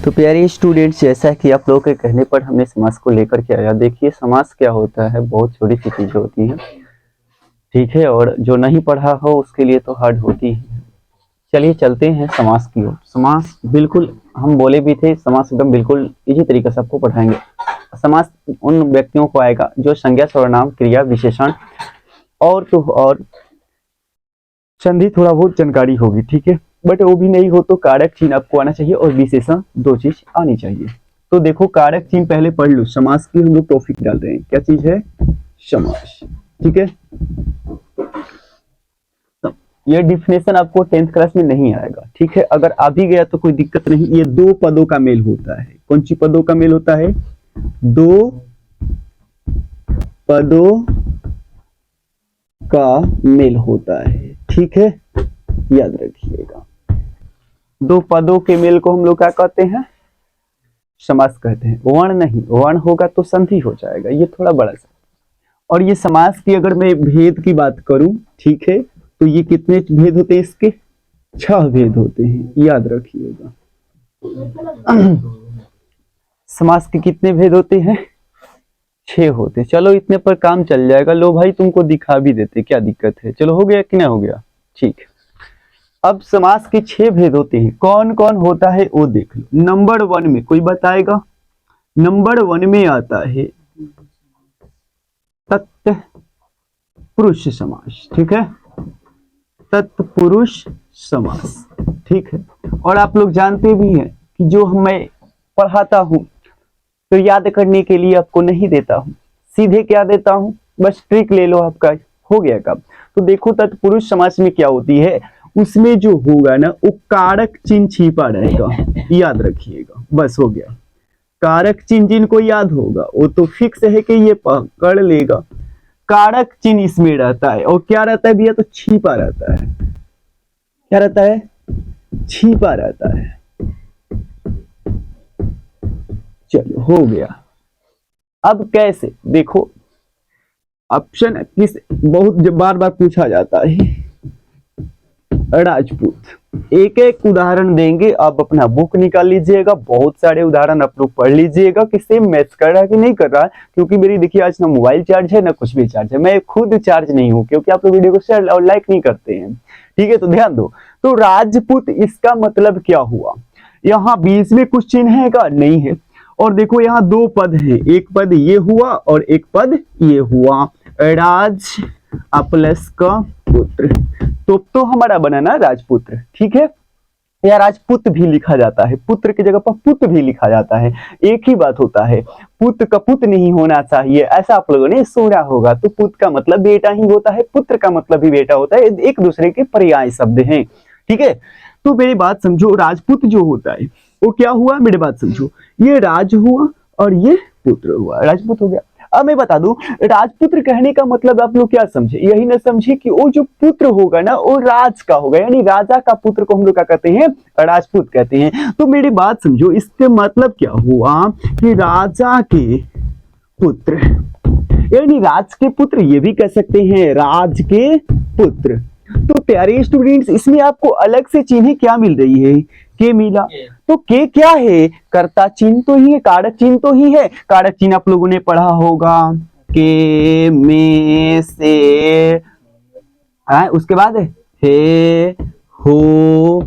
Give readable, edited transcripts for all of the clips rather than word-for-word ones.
तो प्यारे स्टूडेंट्स, जैसा कि आप लोगों के कहने पर हमने समास को लेकर के आया। देखिए समास क्या होता है, बहुत छोटी सी चीजें होती हैं, ठीक है, और जो नहीं पढ़ा हो उसके लिए तो हार्ड होती है। चलिए चलते हैं समास की ओर। समास बिल्कुल हम बोले भी थे, समास एकदम बिल्कुल इसी तरीके से आपको पढ़ाएंगे। समास उन व्यक्तियों को आएगा जो संज्ञा, सर्वनाम, क्रिया, विशेषण और संधि थोड़ा बहुत जानकारी होगी, ठीक है। बट वो भी नहीं हो तो कारक चिन्ह आपको आना चाहिए और विशेषण, दो चीज आनी चाहिए। तो देखो कारक चिन्ह पहले पढ़ लो। समास की हम लोग टॉपिक डाल रहे हैं, क्या चीज है? समास, ठीक है। ये डिफिनेशन आपको 10th क्लास में नहीं आएगा, ठीक है। अगर आ भी गया तो कोई दिक्कत नहीं। ये दो पदों का मेल होता है। कौन सी पदों का मेल होता है? दो पदों का मेल होता है, ठीक है, याद रखिएगा। दो पदों के मेल को हम लोग क्या कहते हैं? समास कहते हैं। वर्ण नहीं, वर्ण होगा तो संधि हो जाएगा, ये थोड़ा बड़ा सा। और ये समास की अगर मैं भेद की बात करूं, ठीक है, तो ये कितने भेद होते हैं इसके? 6 भेद होते हैं, याद रखिएगा। समास के कितने भेद होते हैं? 6 होते हैं। चलो इतने पर काम चल जाएगा। लो भाई तुमको दिखा भी देते, क्या दिक्कत है। चलो हो गया कि ना हो गया, ठीक। अब समास के 6 भेद होते हैं। कौन कौन होता है वो देख लो। नंबर 1 में कोई बताएगा? नंबर 1 में आता है तत्पुरुष समास, ठीक है, तत्पुरुष समास, ठीक है। और आप लोग जानते भी हैं कि जो मैं पढ़ाता हूं तो याद करने के लिए आपको नहीं देता हूं, सीधे क्या देता हूं, बस ट्रिक ले लो, आपका हो गया काम। तो देखो तत्पुरुष समास में क्या होती है, उसमें जो होगा ना वो कारक चिन्ह छिपा रहेगा, याद रखिएगा। बस हो गया। कारक चिन्ह जिनको याद होगा वो तो फिक्स है कि ये पकड़ लेगा। कारक चिन्ह इसमें रहता है और क्या रहता है भैया? तो छिपा रहता है। क्या रहता है? छिपा रहता है। चलो हो गया। अब कैसे देखो, ऑप्शन किस बहुत बार बार पूछा जाता है। राजपूत, एक एक उदाहरण देंगे। आप अपना बुक निकाल लीजिएगा, बहुत सारे उदाहरण आप लोग पढ़ लीजिएगा कि सेम मैच कर रहा है कि नहीं कर रहा है। क्योंकि मेरी देखिए आज ना मोबाइल चार्ज है ना कुछ भी चार्ज है, मैं खुद चार्ज नहीं हूं क्योंकि आप लोग वीडियो को शेयर और लाइक नहीं करते हैं, ठीक है। तो ध्यान दो। तो राजपूत इसका मतलब क्या हुआ? यहाँ बीच में कुछ चिन्ह है का? नहीं है। और देखो यहाँ 2 पद है, एक पद ये हुआ और एक पद ये हुआ। राज प्लस का पुत्र, तो हमारा बना ना राजपुत्र, ठीक है। या राजपुत भी लिखा जाता है, पुत्र की जगह पर पुत्र भी लिखा जाता है, एक ही बात होता है। पुत्र का पुत्र नहीं होना चाहिए, ऐसा आप लोगों ने सुना होगा। तो पुत्र का मतलब बेटा ही होता है, पुत्र का मतलब भी बेटा होता है, एक दूसरे के पर्याय शब्द हैं, ठीक है। तो मेरी बात समझो, राजपुत जो होता है वो क्या हुआ? मेरी बात समझो, ये राज हुआ और ये पुत्र हुआ, राजपुत हो गया। अब मैं बता दूं, राजपुत्र कहने का मतलब आप लोग क्या समझे? यही ना समझे कि वो जो पुत्र होगा ना वो राज का होगा, यानी राजा का पुत्र को हम लोग क्या कहते हैं? राजपूत कहते हैं। तो मेरी बात समझो, इसके मतलब क्या हुआ कि राजा के पुत्र, यानी राज के पुत्र, ये भी कह सकते हैं राज के पुत्र। तो प्यारे स्टूडेंट्स, इसमें आपको अलग से चिन्ह क्या मिल रही है? के मिला। तो के क्या है? कर्ता चिन्ह तो ही है, कारक चिन्ह तो ही है। कारक चिन्ह आप लोगों ने पढ़ा होगा, के, में, से, उसके बाद हे, हो,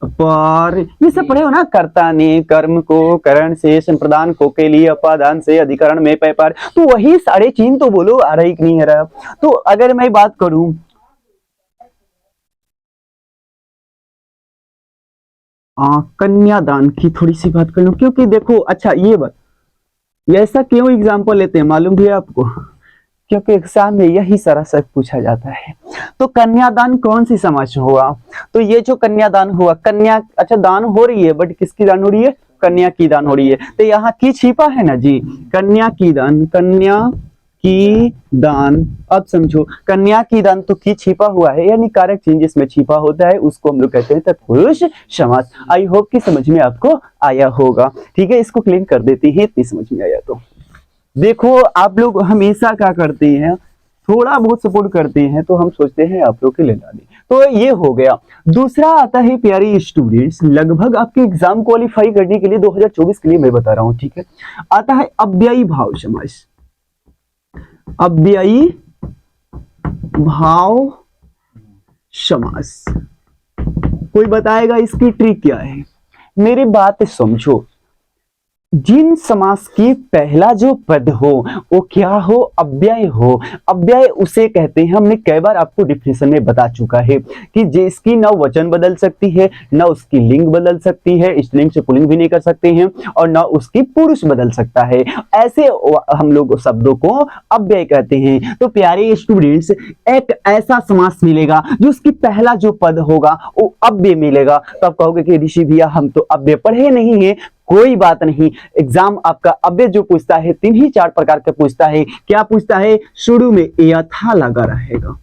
पर, ये सब पढ़े हो ना। कर्ता ने, कर्म को, करण से, संप्रदान को, के लिए, अपादान से, अधिकरण में, पै पर। तो वही सारे चिन्ह तो बोलो आ रही कि नहीं आ रहा? तो अगर मैं बात करूं कन्यादान की, थोड़ी सी बात कर लूं, क्योंकि देखो अच्छा ये बात, ऐसा क्यों एग्जाम्पल लेते हैं मालूम भी है आपको? क्योंकि एग्जाम में यही सारा सब पूछा जाता है। तो कन्यादान कौन सी समाज हुआ? तो ये जो कन्यादान हुआ, कन्या, अच्छा दान हो रही है, बट किसकी दान हो रही है? कन्या की दान हो रही है। तो यहाँ की छिपा है ना जी, कन्या की दान, कन्या की दान। अब समझो, कन्या की दान तो की छिपा हुआ है, यानी कारक चिन्ह जिसमें छिपा होता है उसको हम लोग कहते हैं तत्पुरुष समास। आई होप कि समझ में आपको आया होगा, ठीक है। इसको क्लीन कर देते हैं, इतनी समझ में आया तो। देखो आप लोग हमेशा क्या करते हैं, थोड़ा बहुत सपोर्ट करते हैं तो हम सोचते हैं आप लोग के लिए ला दें। तो ये हो गया। दूसरा आता है प्यारे स्टूडेंट्स, लगभग आपके एग्जाम क्वालिफाई करने के लिए 2024 के लिए मैं बता रहा हूं, ठीक है, आता है अव्ययी भाव समास। अव्ययी भाव समास। कोई बताएगा इसकी ट्रिक क्या है? मेरी बात समझो, जिन समास की पहला जो पद हो वो क्या हो? अव्यय हो। अव्यय उसे कहते हैं, हमने कई बार आपको डिफिनेशन में बता चुका है कि जिसकी न वचन बदल सकती है, न उसकी लिंग बदल सकती है, स्त्रीलिंग से पुल्लिंग भी नहीं कर सकते हैं, और न उसकी पुरुष बदल सकता है, ऐसे हम लोग शब्दों को अव्यय कहते हैं। तो प्यारे स्टूडेंट्स, एक ऐसा समास मिलेगा जो उसकी पहला जो पद होगा वो अव्यय मिलेगा। तो आप कहोगे कि ऋषि भैया हम तो अव्यय पढ़े नहीं है। कोई बात नहीं, एग्जाम आपका अव्यय जो पूछता है 3 ही 4 प्रकार के पूछता है। क्या पूछता है? शुरू में यथा लगा रहेगा।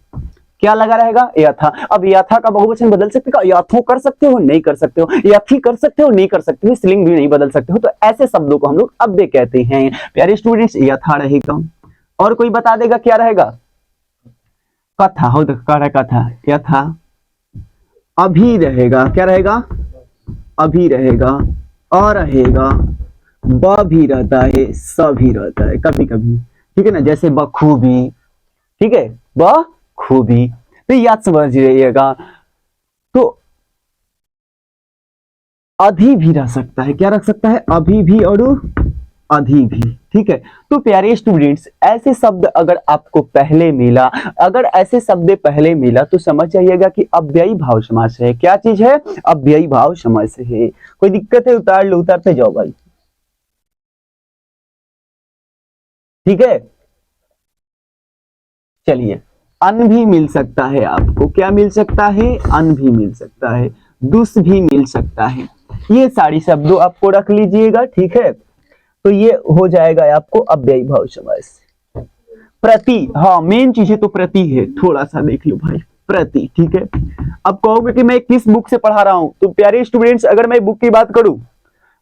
क्या लगा रहेगा? यथा। अब यथा का बहुवचन बदल सकते हो? यथो कर सकते हो, नहीं कर सकते हो। यथी कर सकते हो, नहीं कर सकते हो। स्त्रीलिंग भी नहीं बदल सकते हो। तो ऐसे शब्दों को हम लोग अव्यय कहते हैं। प्यारे स्टूडेंट्स, यथा रहेगा। और कोई बता देगा क्या रहेगा? कथा हो, तो कह रहा कथा, यथा। अभी रहेगा, क्या रहेगा? अभी रहेगा। अ रहेगा, ब भी रहता है, स भी रहता है कभी कभी, ठीक है ना, जैसे बखूबी, ठीक है, बखूबी। तो याद समझ रहिएगा। तो अधि भी रह सकता है। क्या रख सकता है? अभी भी और अधि भी, ठीक है। तो प्यारे स्टूडेंट्स, ऐसे शब्द अगर आपको पहले मिला, अगर ऐसे शब्द पहले मिला तो समझ जाइएगा कि अव्ययी भाव समास है। क्या चीज है? अव्ययी भाव समास है। कोई दिक्कत है? उतार लो, उतारते जाओ भाई, ठीक है। चलिए, अन भी मिल सकता है आपको। क्या मिल सकता है? अन भी मिल सकता है, दुस भी मिल सकता है। ये सारी शब्दों आपको रख लीजिएगा, ठीक है। तो ये हो जाएगा आपको अव्ययी भाव समास। प्रति, हाँ मेन चीज है तो प्रति है। थोड़ा सा देख लो भाई, प्रति, ठीक है। अब कहोगे कि मैं किस बुक से पढ़ा रहा हूं, तो प्यारे स्टूडेंट्स, अगर मैं बुक की बात करूं,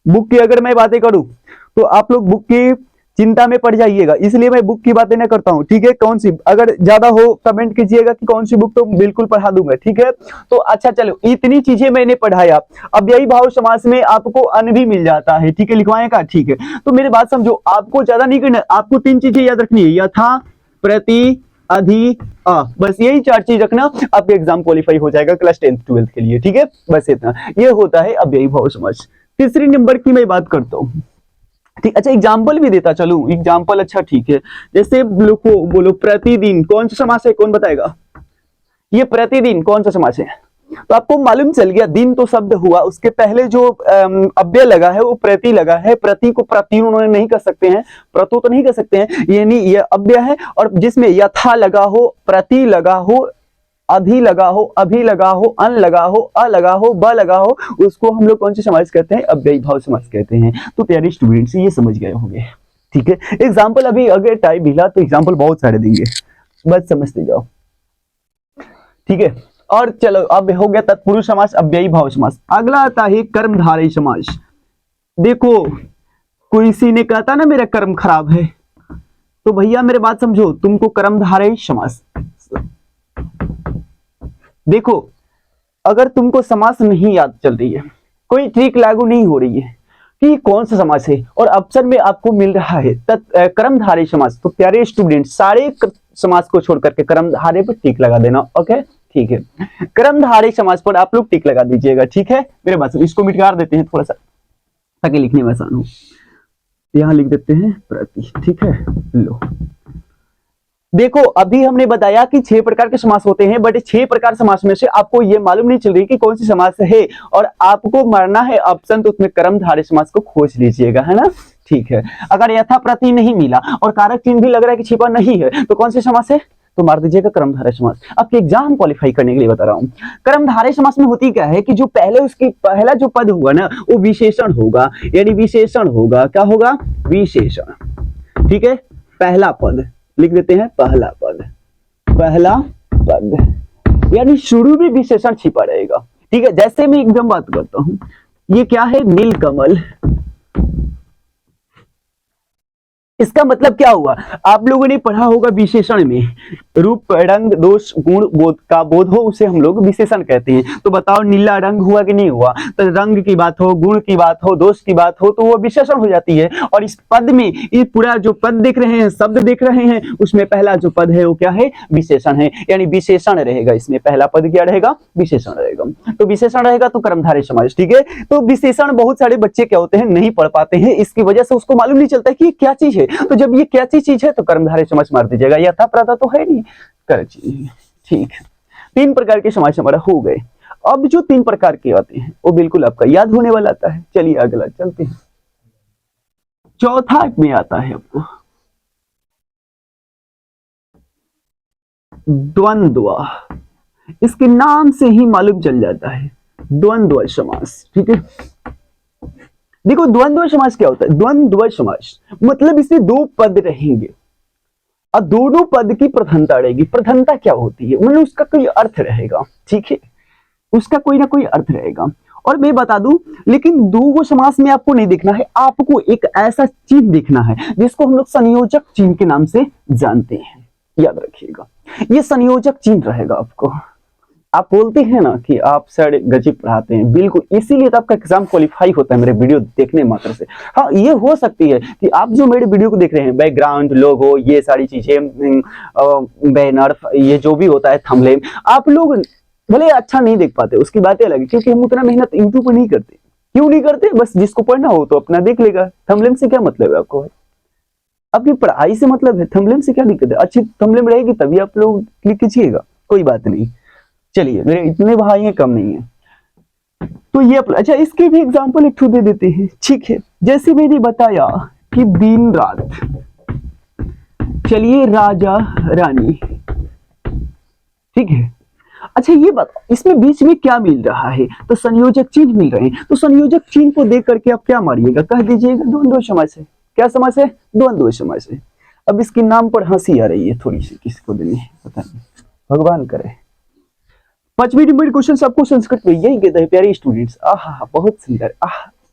बुक की अगर मैं बातें करूं, तो आप लोग बुक की चिंता में पड़ जाइएगा, इसलिए मैं बुक की बातें नहीं करता हूं, ठीक है। कौन सी अगर ज्यादा हो कमेंट कीजिएगा कि कौन सी बुक, तो बिल्कुल पढ़ा दूंगा, ठीक है। तो अच्छा चलो, इतनी चीजें मैंने पढ़ाया। अब यही भाव समास में आपको अन भी मिल जाता है, ठीक है, लिखवाएगा, ठीक है। तो मेरी बात समझो, आपको ज्यादा नहीं करना, आपको 3 चीजें याद रखनी है, यथा, प्रति, अधि, अ। बस यही 4 चीज रखना, आपके एग्जाम क्वालिफाई हो जाएगा क्लास 10th 12th के लिए, ठीक है। बस इतना, ये होता है अव्ययी भाव समास। तीसरी नंबर की मैं बात करता हूं, ठीक। अच्छा, एग्जाम्पल भी देता चलूं, एग्जाम्पल, अच्छा ठीक है। जैसे लिखो, बोलो प्रतिदिन, कौन सा समास है? कौन बताएगा? ये प्रतिदिन कौन सा समास है? तो आपको मालूम चल गया, दिन तो शब्द हुआ, उसके पहले जो अव्यय लगा है वो प्रति लगा है। प्रति को प्रति उन्होंने नहीं कर सकते हैं, प्रतो तो नहीं कर सकते हैं, यानी ये अव्यय है। और जिसमें यथा लगा हो, प्रति लगा हो, अधि लगा हो, अभी लगा हो, अन लगा हो, अ लगा हो, ब लगा हो, उसको हम लोग कौन से समास कहते हैं? अव्ययी भाव समास कहते हैं। तो प्यारे स्टूडेंट्स, ये समझ गए होंगे, ठीक है। एग्जाम्पल अभी अगर टाइम मिला तो एग्जाम्पल बहुत सारे देंगे, बस समझते जाओ, ठीक है। और चलो, अब हो गया तत्पुरुष समास, अव्ययी भाव समास। अगला आता है कर्मधारय समास। देखो, किसी ने कहता ना मेरा कर्म खराब है, तो भैया मेरे बात समझो, तुमको कर्मधारय समास, देखो, अगर तुमको समास नहीं याद चल रही है, कोई ट्रिक लागू नहीं हो रही है कि कौन सा समास है, और ऑप्शन में आपको मिल रहा है कर्मधारय समास, तो प्यारे स्टूडेंट, सारे समास को छोड़ करके कर्मधारय पर टिक लगा देना, ओके, ठीक है। कर्मधारय समास पर आप लोग टिक लगा दीजिएगा, ठीक है। मेरे बात इसको मिटकार देते हैं थोड़ा सा ताकि लिखने में आसान हो। यहां लिख देते हैं प्रति, ठीक है। लो, देखो, अभी हमने बताया कि 6 प्रकार के समास होते हैं, बट 6 प्रकार समास में से आपको ये मालूम नहीं चल रही कि कौन सी समास है, और आपको मारना है ऑप्शन, तो उसमें कर्मधारय समास को खोज लीजिएगा, है ना, ठीक है। अगर यथा प्रति नहीं मिला और कारक चिन्ह भी लग रहा है कि छिपा नहीं है, तो कौन सी समास है? तो मार दीजिएगा कर्मधारय समास। आपके एग्जाम क्वालिफाई करने के लिए बता रहा हूं। कर्मधारय समास में होती क्या है कि जो पहले उसकी पहला जो पद होगा ना, वो विशेषण होगा, यानी विशेषण होगा। क्या होगा? विशेषण, ठीक है। पहला पद लिख देते हैं, पहला पद, पहला पद, यानी शुरू में विशेषण छिपा रहेगा, ठीक है। जैसे मैं एकदम बात करता हूं, ये क्या है? नीलकमल। इसका मतलब क्या हुआ, आप लोगों ने पढ़ा होगा विशेषण में, रूप रंग दोष गुण बोध का बोध हो उसे हम लोग विशेषण कहते हैं। तो बताओ नीला रंग हुआ कि नहीं हुआ, तो रंग की बात हो, गुण की बात हो, दोष की बात हो, तो वो विशेषण हो जाती है। और इस पद में ये पूरा जो पद देख रहे हैं, शब्द देख रहे हैं, उसमें पहला जो पद है वो क्या है, विशेषण है, यानी विशेषण रहेगा। इसमें पहला पद क्या रहेगा, विशेषण रहेगा। तो विशेषण रहेगा तो कर्मधारय समास, ठीक है। तो विशेषण बहुत सारे बच्चे क्या होते हैं, नहीं पढ़ पाते हैं, इसकी वजह से उसको मालूम नहीं चलता कि ये क्या चीज है। तो जब ये क्या चीज है तो कर्मधारय समास मार दीजिएगा, यथा प्रथा तो है नहीं, कर चीज, ठीक। 3 प्रकार के समास हमारा हो गए। अब जो 3 प्रकार के आते हैं वो बिल्कुल आपका याद होने वाला आता है। चलिए अगला चलते हैं। चौथा में आता है आपको द्वंद्व। इसके नाम से ही मालूम चल जाता है, द्वंद्व समास, ठीक है। देखो द्वंद्व समास क्या होता है, द्वंद्व समास मतलब इसमें 2 पद रहेंगे और दोनों पद की प्रधानता रहेगी। प्रधानता क्या होती है, मतलब उसका कोई अर्थ रहेगा, ठीक है, उसका कोई ना कोई अर्थ रहेगा। और मैं बता दूं, लेकिन द्वंद्व समास में आपको नहीं देखना है, आपको एक ऐसा चिन्ह देखना है जिसको हम लोग संयोजक चिन्ह के नाम से जानते हैं, याद रखिएगा। ये संयोजक चिन्ह रहेगा आपको। आप बोलते हैं ना कि आप सर गजब पढ़ाते हैं, बिल्कुल इसीलिए तो आपका एग्जाम क्वालिफाई होता है मेरे वीडियो देखने मात्र से। हाँ ये हो सकती है कि आप जो मेरे वीडियो को देख रहे हैं, बैकग्राउंड, लोगो, ये सारी चीजें, बैनर, ये जो भी होता है, थंबनेल, आप लोग भले अच्छा नहीं देख पाते, उसकी बातें अलग है, क्योंकि हम उतना मेहनत यूट्यूब पर नहीं करते। क्यों नहीं करते, बस जिसको पढ़ना हो तो अपना देख लेगा। थंबनेल से क्या मतलब है आपको, आपकी पढ़ाई से मतलब है, थंबनेल से क्या दिक्कत है। अच्छी थंबनेल रहेगी तभी आप लोग क्लिक कीजिएगा, कोई बात नहीं। चलिए मेरे इतने भाई हैं, कम नहीं है। तो ये अच्छा, इसके भी एग्जांपल एक दे देते हैं, ठीक है। जैसे मैंने बताया कि दिन रात, चलिए राजा रानी, ठीक है। अच्छा ये बताओ इसमें बीच में क्या मिल रहा है, तो संयोजक चिन्ह मिल रहे हैं। तो संयोजक चिन्ह को देख करके आप क्या मारिएगा, कह दीजिएगा द्वंद्व समास है। क्या समास है, द्वंद्व समास है। अब इसके नाम पर हंसी आ रही है थोड़ी सी, किसको देनी है पता नहीं, भगवान करे। 5वीं नंबर क्वेश्चन सबको संस्कृत में यही कहते हैं प्यारे स्टूडेंट्स। आहा बहुत सुंदर,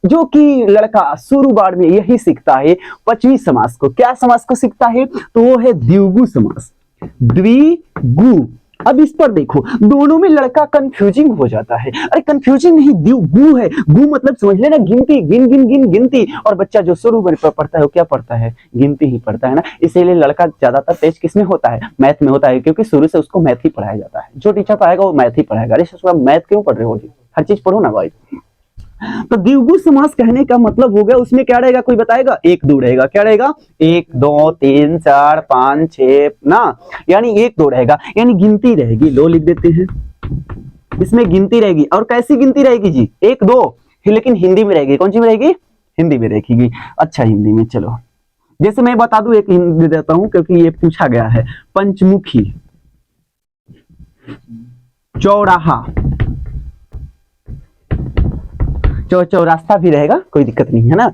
जो कि लड़का शुरू बार में यही सीखता है 5वीं समास को। क्या समास को सीखता है, तो वो है द्विगु समास, द्विगु। अब इस पर देखो, दोनों में लड़का कंफ्यूजिंग हो जाता है। अरे कंफ्यूजिंग नहीं, द्विगु है, गु मतलब समझ लेना गिनती, गिन गिन गिन गिनती। और बच्चा जो शुरू में पढ़ता है वो क्या पढ़ता है, गिनती ही पढ़ता है ना। इसीलिए लड़का ज्यादातर तेज किसमें होता है, मैथ में होता है, क्योंकि शुरू से उसको मैथ ही पढ़ाया जाता है। जो टीचर पढ़ाएगा वो मैथ ही पढ़ाएगा। अरे ससुरा मैथ क्यों पढ़ रहे हो जी, हर चीज पढ़ो ना भाई। तो द्विगु समास कहने का मतलब हो गया, उसमें क्या रहेगा कोई बताएगा, 1 2 रहेगा। क्या रहेगा, 1 2 3 4 5 6 ना, यानी 1 2 रहेगा, यानी गिनती रहेगी। लो लिख देते हैं, इसमें गिनती रहेगी। और कैसी गिनती रहेगी जी, 1 2, लेकिन हिंदी में रहेगी। कौन सी में रहेगी, हिंदी में रहेगी। अच्छा हिंदी में, चलो जैसे मैं बता दूं, एक हिंदी देता हूं क्योंकि ये पूछा गया है। पंचमुखी, चौराहा, चौरास्ता भी रहेगा, कोई दिक्कत नहीं है ना,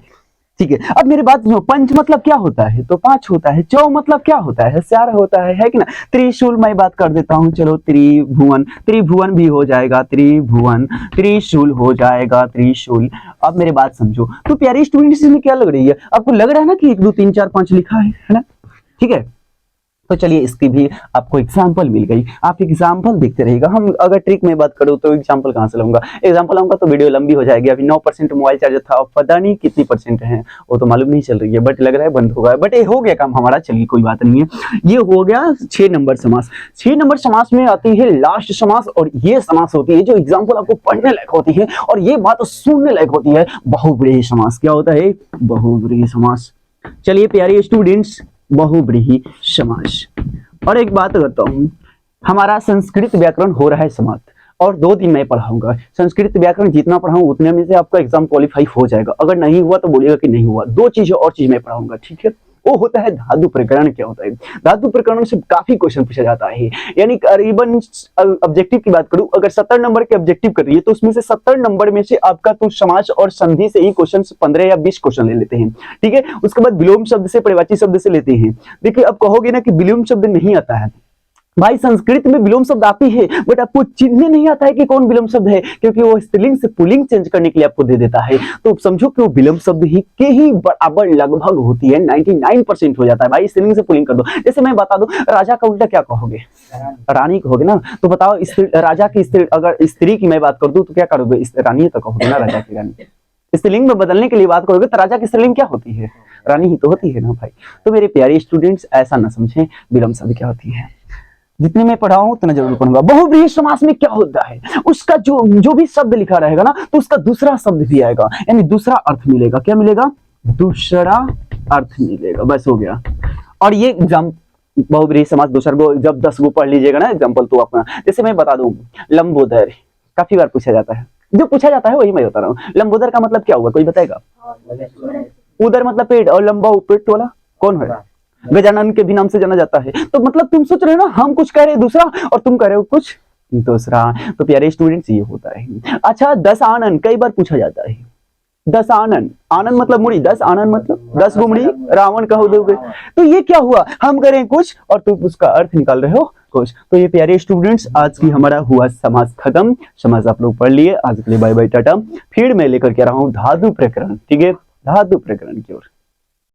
ठीक है। अब मेरी बात सुनो, पंच मतलब क्या होता है, तो 5 होता है। चौ मतलब क्या होता है, 4 होता है कि ना। त्रिशूल मैं बात कर देता हूं, चलो त्रिभुवन, त्रिभुवन भी हो जाएगा, त्रिभुवन, त्रिशूल हो जाएगा, त्रिशूल। अब मेरी बात समझो, तो प्यारे स्टूडेंट्स में क्या लग रही है, आपको लग रहा है ना कि 1 2 3 4 5 लिखा है ना, ठीक है। तो चलिए इसकी भी आपको एग्जाम्पल मिल गई, आप एग्जाम्पल देखते रहिएगा। हम अगर ट्रिक में बात करूं तो एग्जाम्पल कहां से लाऊंगा, एग्जाम्पल लाऊंगा तो वीडियो लंबी हो जाएगी। अभी 9% मोबाइल चार्जर था, पता नहीं कितनी % है वो तो मालूम नहीं चल रही है, बट लग रहा है बंद होगा। बट ये हो गया काम हमारा, चलिए कोई बात नहीं है। ये हो गया 6 नंबर समास। 6 नंबर समास में आती है लास्ट समास, और ये समास होती है जो एग्जाम्पल आपको पढ़ने लायक होती है और ये बात सुनने लायक होती है, बहुब्रीहि समास। क्या होता है, बहुब्रीहि समास। चलिए प्यारे स्टूडेंट्स, बहुब्रीहि समास। और एक बात करता हूं, हमारा संस्कृत व्याकरण हो रहा है समाप्त, और 2 दिन मैं पढ़ाऊंगा। संस्कृत व्याकरण जितना पढ़ाऊं उतने में से आपका एग्जाम क्वालिफाई हो जाएगा। अगर नहीं हुआ तो बोलिएगा कि नहीं हुआ। 2 चीजें और चीज मैं पढ़ाऊंगा, ठीक है। वो होता है धातु प्रकरण। क्या होता है, धातु प्रकरण से काफी क्वेश्चन पूछा जाता है, यानी करीबन ऑब्जेक्टिव की बात करूं, अगर 70 नंबर के ऑब्जेक्टिव कर रही है तो उसमें से 70 नंबर में से आपका तो समास और संधि से ही क्वेश्चन 15 या 20 क्वेश्चन ले लेते हैं, ठीक है। उसके बाद विलोम शब्द से, पर्यायवाची शब्द से लेते हैं। देखिए अब कहोगे ना कि विलोम शब्द नहीं आता है, भाई संस्कृत में विलोम शब्द आती है, बट आपको चिन्हने नहीं आता है कि कौन विलोम शब्द है, क्योंकि वो स्त्रीलिंग से पुल्लिंग चेंज करने के लिए आपको दे देता है। तो समझो कि वो विलोम शब्द ही के ही बराबर लगभग होती है, 99% हो जाता है भाई। स्त्रीलिंग से पुल्लिंग कर दो, जैसे मैं बता दूं राजा का उल्टा क्या कहोगे, रानी कहोगे ना। तो बताओ राजा की स्त्री, अगर स्त्री की मैं बात कर दूं तो क्या करोगे, रानी तो कहोगे ना, राजा की रानी। स्त्रीलिंग में बदलने के लिए बात करोगे तो राजा की स्त्रीलिंग क्या होती है, रानी ही तो होती है ना भाई। तो मेरे प्यारे स्टूडेंट्स ऐसा ना समझें विलोम शब्द क्या होती है, जितने मैं पढ़ा हूं उतना जरूर पढ़ूंगा। बहुव्रीहि समास में क्या होता है, उसका जो भी शब्द लिखा रहेगा ना, तो उसका दूसरा शब्द भी आएगा, यानी दूसरा अर्थ मिलेगा। क्या मिलेगा, दूसरा अर्थ मिलेगा, बस हो गया। और ये एग्जाम बहुव्रीहि समास दूसरा को जब 10 गो पढ़ लीजिएगा ना एग्जाम्पल, तो अपना जैसे मैं बता दूं लंबोदर, काफी बार पूछा जाता है, जो पूछा जाता है वही मैं बता रहा हूँ। लंबोदर का मतलब क्या हुआ, कोई बताएगा? उदर मतलब पेट, और लंबा पेट वाला कौन है? गजानन के भी नाम से जाना जाता है। तो मतलब तुम सोच रहे हो ना, हम कुछ कह रहे हैं दूसरा और तुम कह रहे हो कुछ दूसरा। तो प्यारे स्टूडेंट्स ये होता है। अच्छा, 10 आनन कई बार पूछा जाता है। 10 आनन, आनन मतलब मुड़ी, 10 आनन मतलब 10 गुमड़ी रावण कहो दोगे। तो ये क्या हुआ, हम करें कुछ और तुम उसका अर्थ निकाल रहे हो कुछ। तो ये प्यारे स्टूडेंट्स आज की हमारा हुआ समास खत्म। समास आप लोग पढ़ लिए। आज के लिए बाय बाय टाटा। फिर मैं लेकर के आ रहा हूँ धातु प्रकरण, ठीक है, धातु प्रकरण की ओर।